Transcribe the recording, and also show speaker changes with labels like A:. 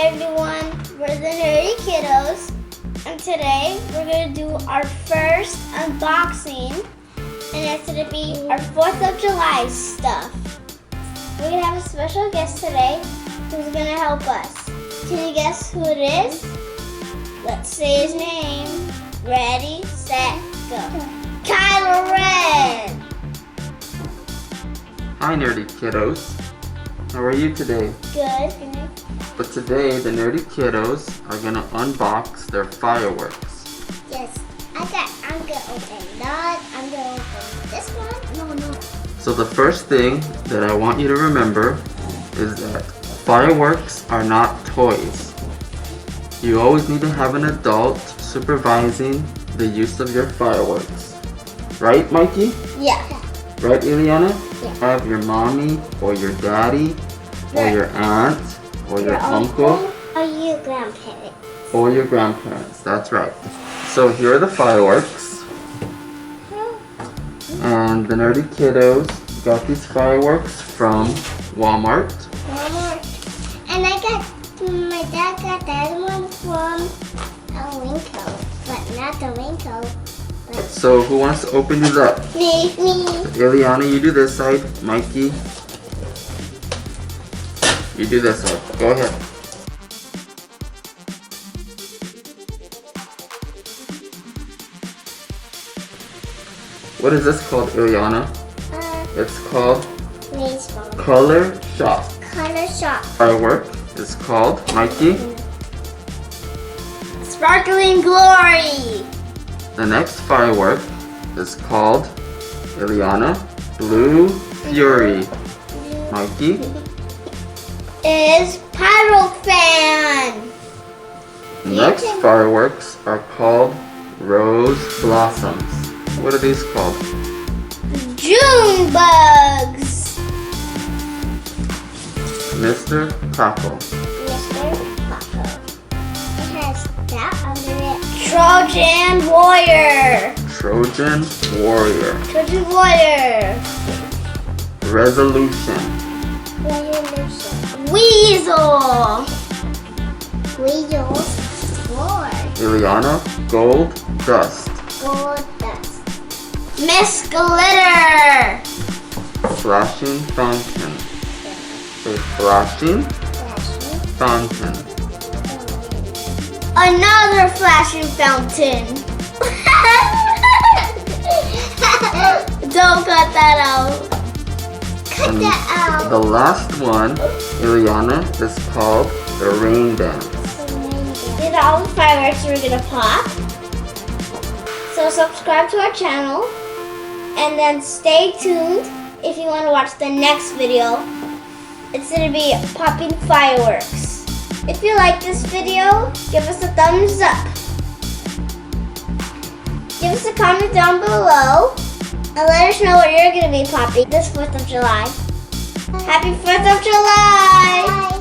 A: Hi everyone, we're the Nerdy Kiddoz, and today we're going to do our first unboxing, and it's going to be our 4th of July stuff. We're going to have a special guest today who's going to help us. Can you guess who it is? Let's say his name. Ready, set, go. Kylo Ren!
B: Hi Nerdy Kiddoz, how are you today?
A: Good.
B: But today the Nerdy Kiddoz are gonna unbox their fireworks.
A: Yes, I'm gonna open that. I'm gonna open this one. No.
B: So the first thing that I want you to remember is that fireworks are not toys. You always need to have an adult supervising the use of your fireworks. Right, Mikey?
A: Yeah.
B: Right, Ileana?
A: Yeah.
B: Have your mommy or your daddy or your aunt or your uncle
A: or your grandparents.
B: or your grandparents. That's right. So here are the fireworks. And the Nerdy Kiddoz got these fireworks from Walmart.
A: And my dad got that one from a Winco, but not the Winco.
B: So who wants to open these up?
A: Me.
B: Ileana, you do this side. Mikey, you do this side. Go ahead. What is this called, Ileana? It's called
A: Baseball.
B: Color Shop.
A: Color Shop.
B: Firework is called, Mikey?
A: Sparkling Glory.
B: The next firework is called, Ileana, Blue Fury. Mikey?
A: Is Pyro Fan.
B: Next fireworks are called Rose Blossoms. What are these called?
A: June Bugs.
B: Mr. Crackle.
A: Mr. Paco. It has that under it. Trojan Warrior.
B: Trojan Warrior.
A: Trojan Warrior.
B: Resolution.
A: Weasel. Weasel. Four.
B: Ileana, Gold Dust.
A: Gold Dust. Miss Glitter.
B: Flashing Fountain. A flashing fountain.
A: Another flashing fountain. Don't cut that out. Cut that out.
B: The last one, Ileana, is called the Rain Dance.
A: These are all the fireworks we're gonna pop. So subscribe to our channel and then stay tuned if you want to watch the next video. It's gonna be popping fireworks. If you like this video, give us a thumbs up. Give us a comment down below and let us know what you're gonna be popping this 4th of July. Happy 4th of July! Bye.